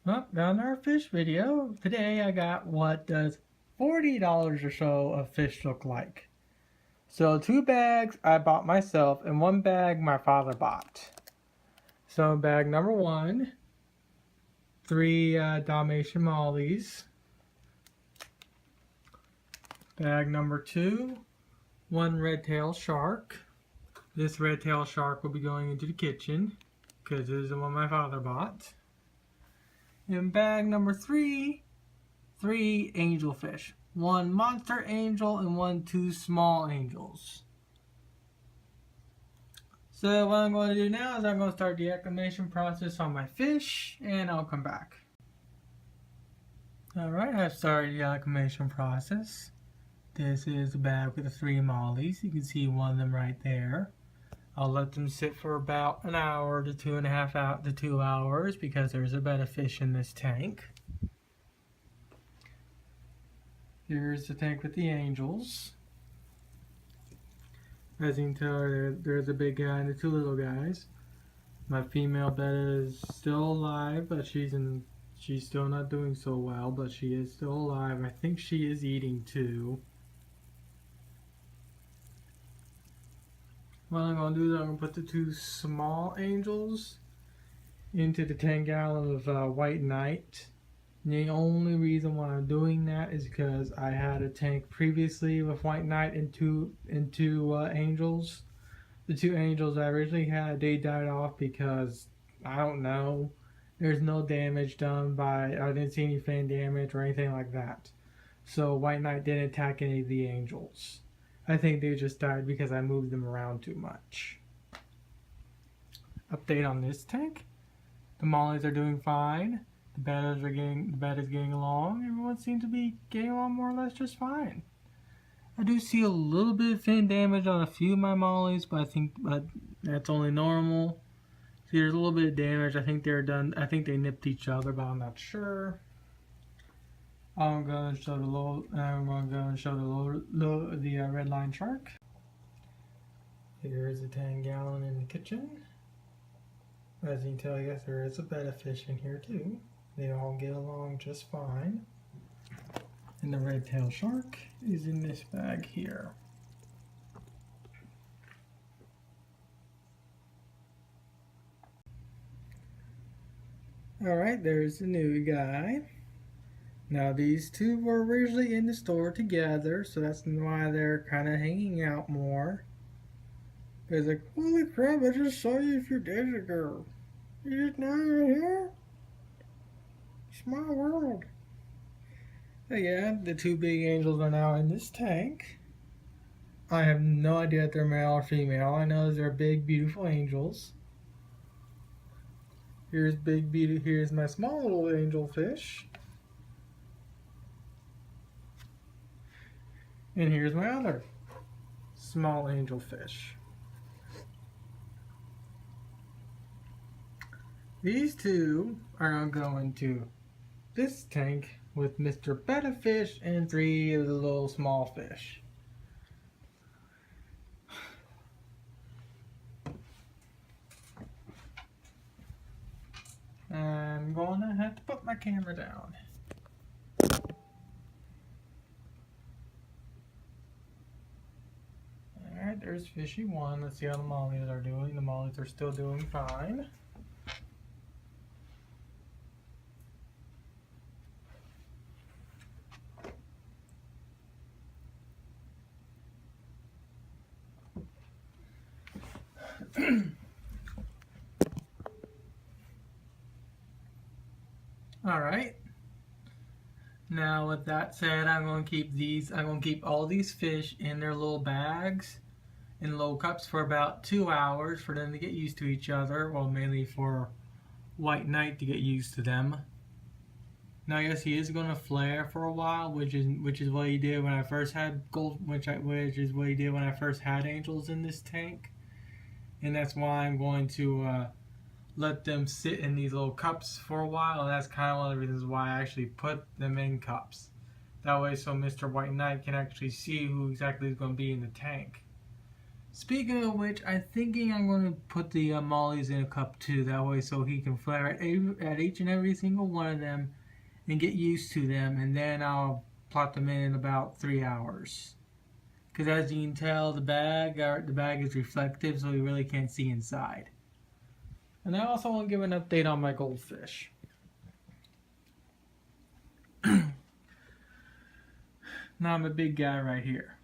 Well, on our fish video, today I got what does $40 or so of fish look like. So 2 bags I bought myself and 1 bag my father bought. So bag number 1, 3 Dalmatian mollies. Bag number 2, 1 red-tailed shark. This red-tailed shark will be going into the kitchen because this is the one my father bought. And bag number 3, 3 angelfish. 1 monster angel and 2 small angels. So what I'm going to do now is I'm going to start the acclimation process on my fish and I'll come back. Alright, I've started the acclimation process. This is the bag with the 3 mollies. You can see one of them right there. I'll let them sit for about an hour to 2.5 out to 2 hours because there's a bed of fish in this tank. Here's the tank with the angels. As you can tell, there's a big guy and the 2 little guys. My female betta is still alive, but she's still not doing so well, but she is still alive. I think she is eating too. What I'm going to do is I'm going to put the 2 small angels into the 10 gallon of white night. And the only reason why I'm doing that is because I had a tank previously with white night and two angels. The 2 angels I originally had, they died off because, I don't know, there's no damage done by, I didn't see any fan damage or anything like that. So white knight didn't attack any of the angels. I think they just died because I moved them around too much. Update on this tank. The mollies are doing fine. The bettas getting along. Everyone seems to be getting along more or less just fine. I do see a little bit of fin damage on a few of my mollies, but I think that's only normal. See, there's a little bit of damage. I think they're done. I think they nipped each other, but I'm not sure. I'm going to show the red line shark. Here's the 10 gallon in the kitchen. As you can tell, yes, there is a bed of fish in here too. They all get along just fine. And the red-tailed shark is in this bag here. Alright, there's the new guy. Now these 2 were originally in the store together, so that's why they're kind of hanging out more. It's like, holy crap, I just saw you a few days ago. You're just now here? It's my world. But yeah, the 2 big angels are now in this tank. I have no idea if they're male or female. I know they're big, beautiful angels. Here's my small little angel fish. And here's my other small angel fish. These 2 are going to this tank with Mr. Betta Fish and 3 of the little small fish. I'm gonna have to put my camera down. Alright, there's fishy 1. Let's see how the mollies are doing. The mollies are still doing fine. Alright. Now with that said, I'm going to keep all these fish in their little bags in little cups for about 2 hours for them to get used to each other. Well, mainly for white knight to get used to them. Now yes, he is going to flare for a while, which is what he did when I first had which is what he did when I first had angels in this tank. And that's why I'm going to let them sit in these little cups for a while. And that's kind of one of the reasons why I actually put them in cups. That way so Mr. White Knight can actually see who exactly is going to be in the tank. Speaking of which, I'm thinking I'm going to put the mollies in a cup too. That way, so he can flare at each and every single one of them and get used to them, and then I'll plot them in about 3 hours. Because as you can tell, the bag is reflective, so you really can't see inside. And I also want to give an update on my goldfish. Now I'm a big guy right here.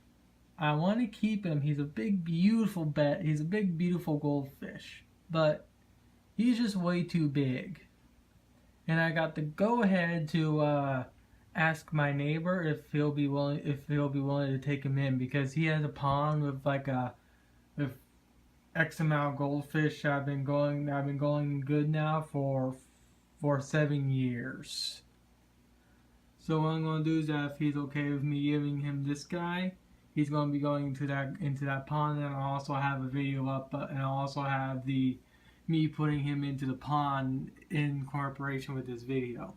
I want to keep him. He's a big, beautiful He's a big, beautiful goldfish, but he's just way too big. And I got the go-ahead to ask my neighbor if he'll be willing to take him in, because he has a pond with with X amount of goldfish. I've been going good now for 7 years. So what I'm going to do is that if he's okay with me giving him this guy, he's going to be going into that pond, and I'll also have a video up, and I'll also have me putting him into the pond in cooperation with this video.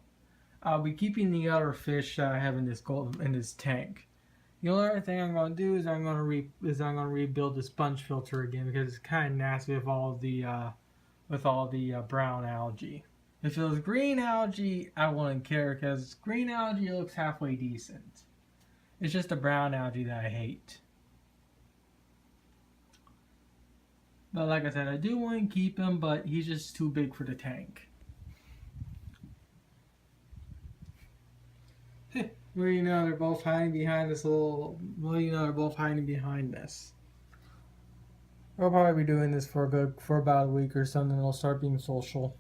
I'll be keeping the other fish that I have in this tank. The only other thing I'm going to do is I'm going to rebuild the sponge filter again, because it's kind of nasty with all the brown algae. If it was green algae, I wouldn't care, because green algae looks halfway decent. It's just the brown algae that I hate. But like I said, I do want to keep him, but he's just too big for the tank. Well, you know, they're both hiding behind this little... Well, you know, they're both hiding behind this. I'll probably be doing this for about a week or something. They'll start being social.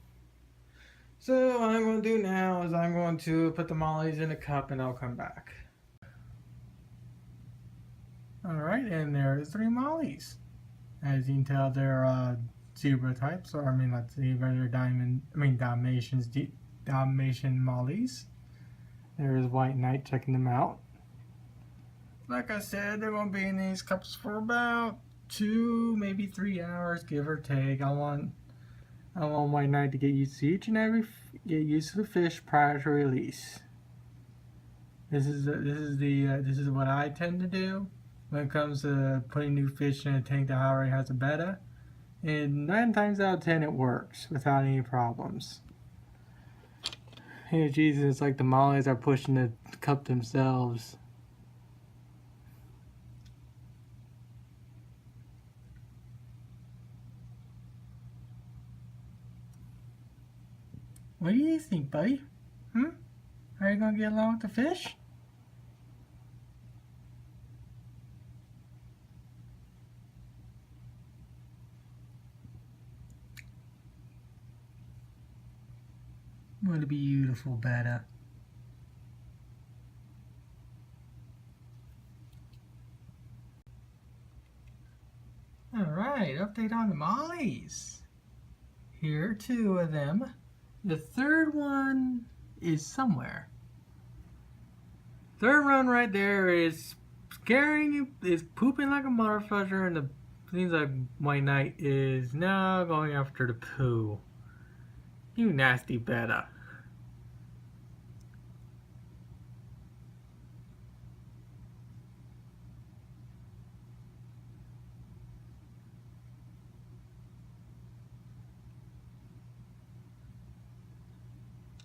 So what I'm going to do now is I'm going to put the mollies in a cup, and I'll come back. Alright, and there's 3 mollies. As you can tell, they're zebra types, or I mean, not zebra, they're Dalmatian mollies. There's White Knight checking them out. Like I said, they're going to be in these cups for about 2, maybe 3 hours, give or take. I want White Knight to get used to get used to the fish prior to release. This is what I tend to do when it comes to putting new fish in a tank that already has a betta. And 9 times out of 10 it works without any problems. Hey Jesus, it's like the mollies are pushing the cup themselves. What do you think, buddy? Are you gonna get along with the fish? What a beautiful betta. Alright, update on the mollies. Here are 2 of them. The third one is somewhere. Third one right there is pooping like a motherfucker, and the seems like White Knight is now going after the poo. You nasty betta.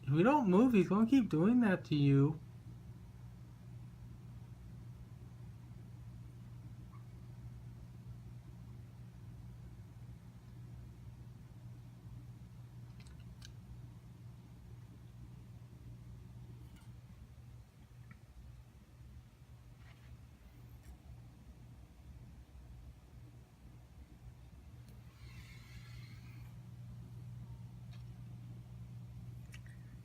If we don't move, he's gonna keep doing that to you.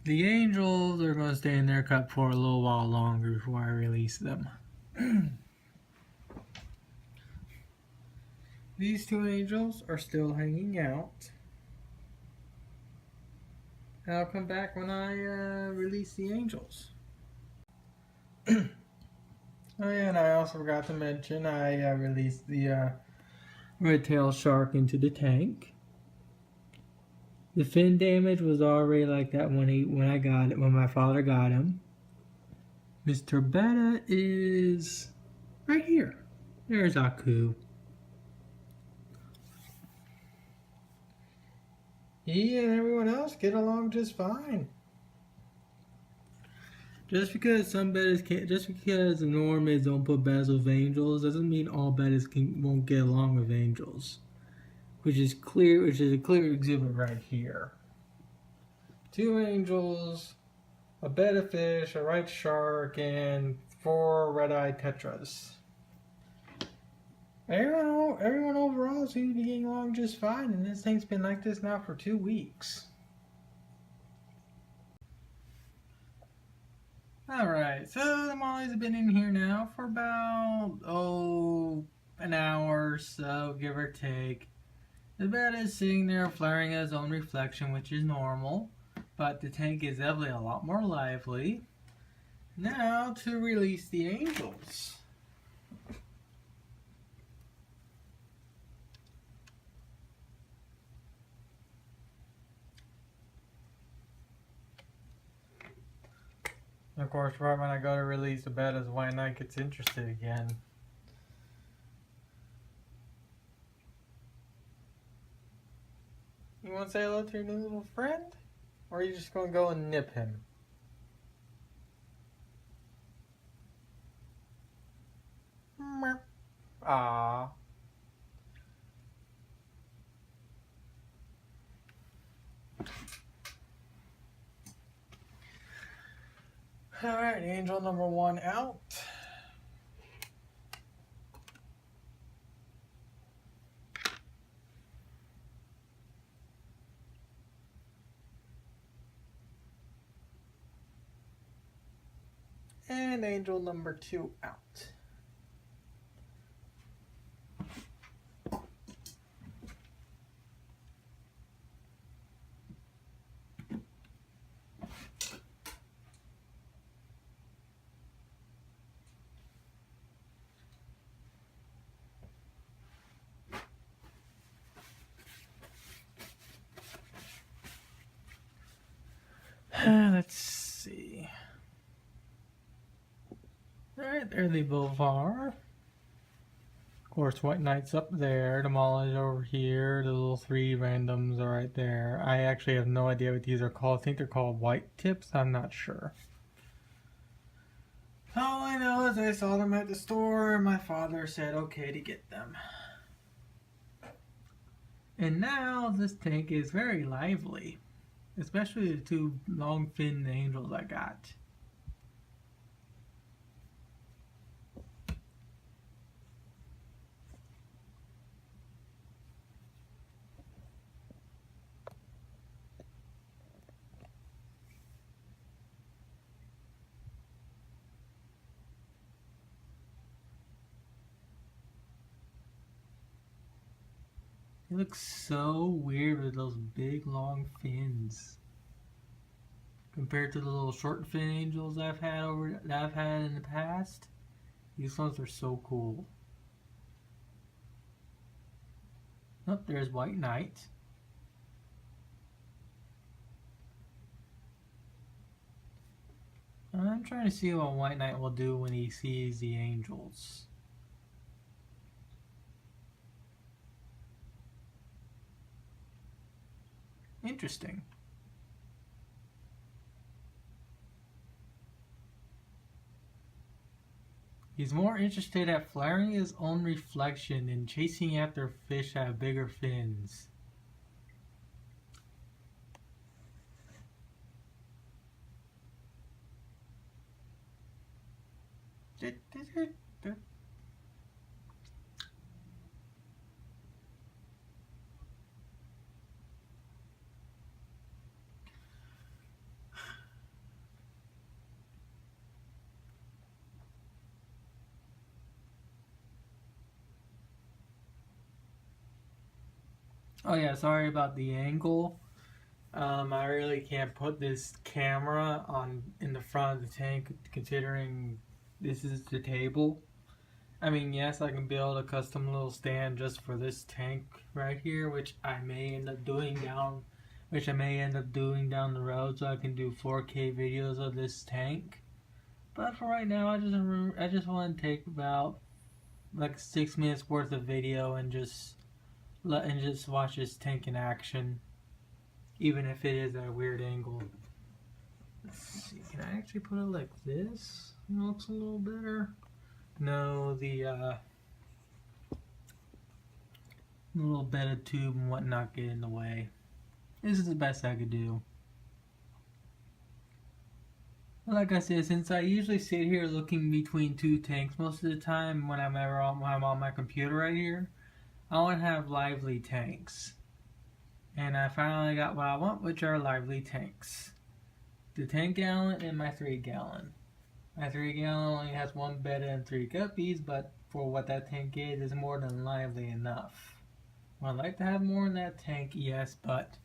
The angels are going to stay in their cup for a little while longer before I release them. These 2 angels are still hanging out. And I'll come back when I release the angels. Oh yeah, and I also forgot to mention I released the red-tailed shark into the tank. The fin damage was already like that when my father got him. Mr. Betta is right here. There's Aku. he and everyone else get along just fine. Just because some bedders can't, just because the norm is don't put beds with angels, doesn't mean all bedders won't get along with angels. Which is a clear exhibit right here. 2 angels, a betta fish, a right shark, and 4 red-eyed tetras. Everyone overall seems to be getting along just fine, and this thing's been like this now for 2 weeks. Alright, so the mollies have been in here now for about, an hour or so, give or take. The bed is sitting there flaring its own reflection, which is normal, but the tank is definitely a lot more lively. Now to release the angels. Of course, right when I go to release the bed is when White Knight gets interested again. You want to say hello to your new little friend? Or are you just going to go and nip him? Ah. Alright, angel number 1 out. And angel number 2 out. Let's see. Alright, there they both are. Of course, White Knight's up there, the Mall is over here, the little 3 randoms are right there. I actually have no idea what these are called. I think they're called white tips, I'm not sure. All I know is I saw them at the store and my father said okay to get them. And now this tank is very lively. Especially the 2 long-finned angels I got. It looks so weird with those big long fins. Compared to the little short fin angels I've had in the past, these ones are so cool. Oh, there's White Knight. I'm trying to see what White Knight will do when he sees the angels. Interesting. He's more interested at flaring his own reflection and chasing after fish that have bigger fins. Oh yeah, sorry about the angle. I really can't put this camera in the front of the tank considering this is the table. I mean, yes, I can build a custom little stand just for this tank right here, which I may end up doing down the road, so I can do 4K videos of this tank. But for right now, I just want to take about like 6 minutes worth of video and just watch this tank in action. even if it is at a weird angle. Let's see, can I actually put it like this? It looks a little better. No, the little bedded tube and whatnot get in the way. This is the best I could do. Like I said, since I usually sit here looking between two tanks most of the time when I'm on my computer right here, I want to have lively tanks. And I finally got what I want, which are lively tanks. The 10 gallon and my 3 gallon. My 3 gallon only has 1 bed and 3 guppies, but for what that tank is more than lively enough. Would I like to have more in that tank? Yes, but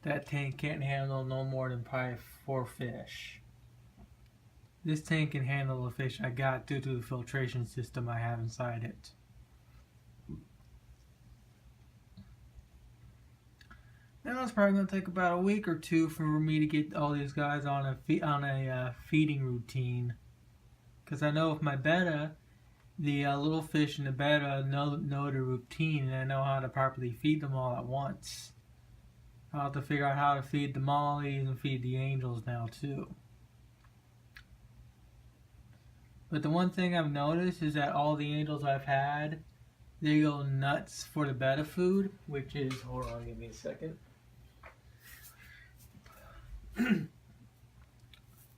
that tank can't handle no more than probably 4 fish. This tank can handle the fish I got due to the filtration system I have inside it. Now it's probably going to take about a week or 2 for me to get all these guys on a feeding routine. Because I know with my betta, the little fish in the betta know the routine, and I know how to properly feed them all at once. I'll have to figure out how to feed the mollies and feed the angels now too. But the one thing I've noticed is that all the angels I've had, they go nuts for the betta food, which is, hold on, give me a second.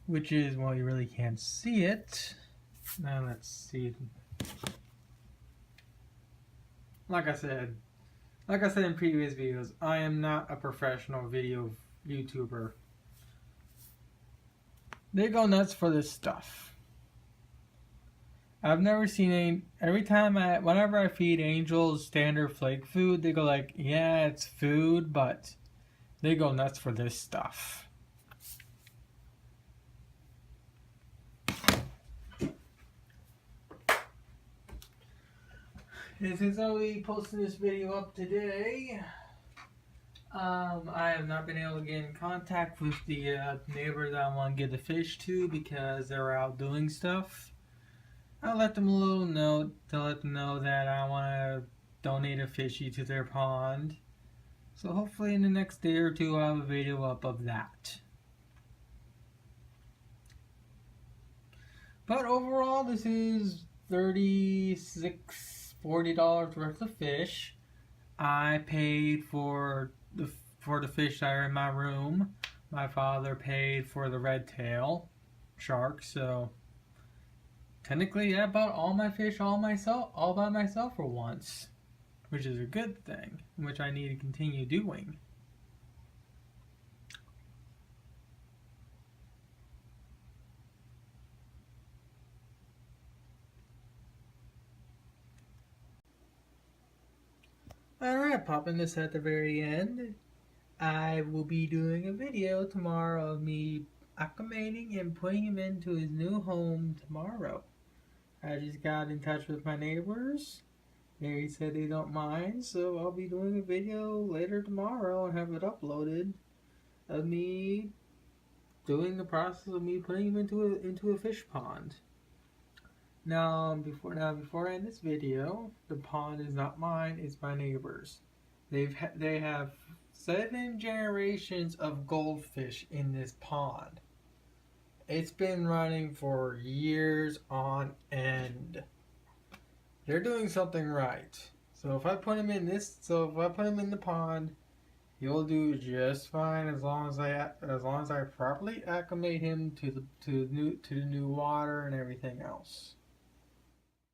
Which is, well, you really can't see it. Now let's see. Like I said in previous videos, I am not a professional video YouTuber. They go nuts for this stuff. I've never seen whenever I feed angels standard flake food, they go like, yeah, it's food, but they go nuts for this stuff. And since I'll be posting this video up today, I have not been able to get in contact with the neighbors I want to give the fish to because they're out doing stuff. I'll let them a little note to let them know that I want to donate a fishy to their pond. So hopefully in the next day or 2 I'll have a video up of that. But overall this is $40 worth of fish. I paid for the fish that are in my room. My father paid for the red tail shark, so technically I bought all my fish all by myself for once, which is a good thing, which I need to continue doing. Alright, popping this at the very end. I will be doing a video tomorrow of me acclimating and putting him into his new home tomorrow. I just got in touch with my neighbors. They said they don't mind, so I'll be doing a video later tomorrow and have it uploaded of me doing the process of me putting him into a fish pond. Now before I end this video, the pond is not mine, it's my neighbors. They have 7 generations of goldfish in this pond. It's been running for years on end. They're doing something right. So if I put him in the pond, he'll do just fine as long as I properly acclimate him to the new water and everything else.